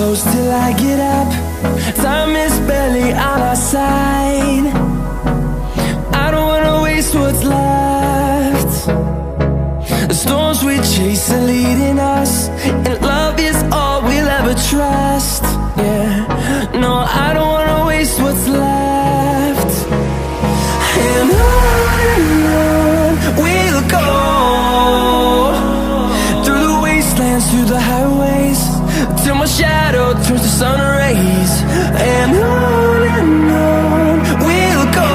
close till I get up. Time is barely on our side. I don't wanna waste what's left. The storms we chase are leading us, and love is all we'll ever trust. Yeah, no, I don't wanna waste what's left. And on we'll go, through the wastelands, through the highways, till my shadow turns to sun rays. And on we'll go,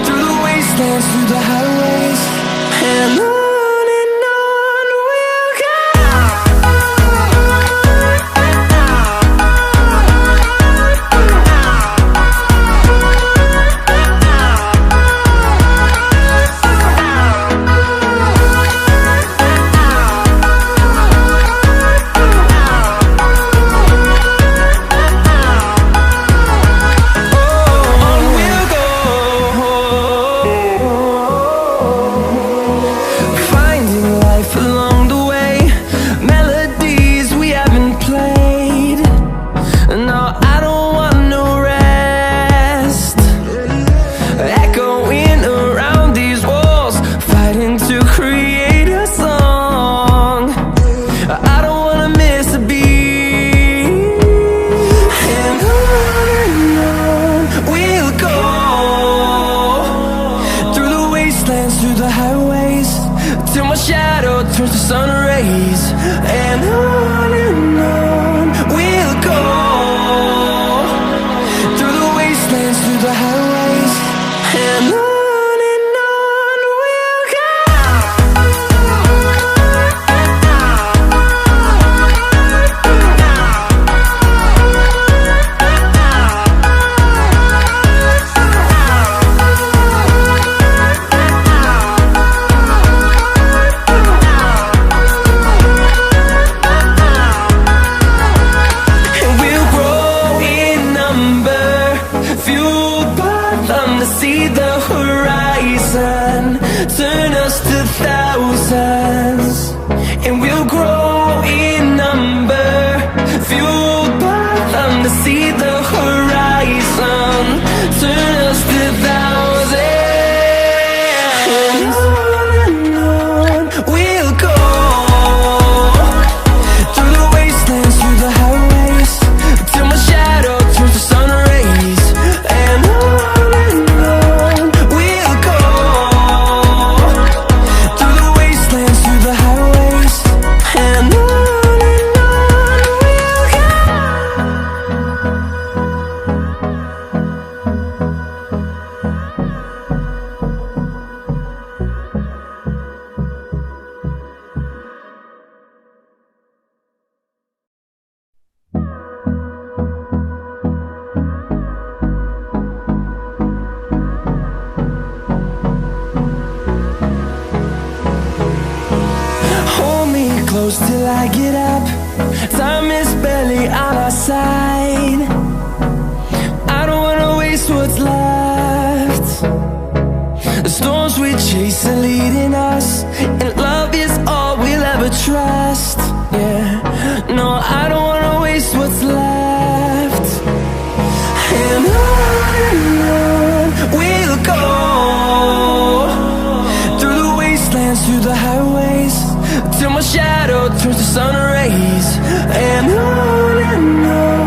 through the wastelands, through the highways, and on. Close till I get up. Time is barely on our side. I don't wanna waste what's left. The storms we chase are leading us, and love is all we'll ever trust. Yeah, no, I don't wanna waste what's left. And on we'll go, through the wastelands, through the highways, till my shadow turns to sun rays. And on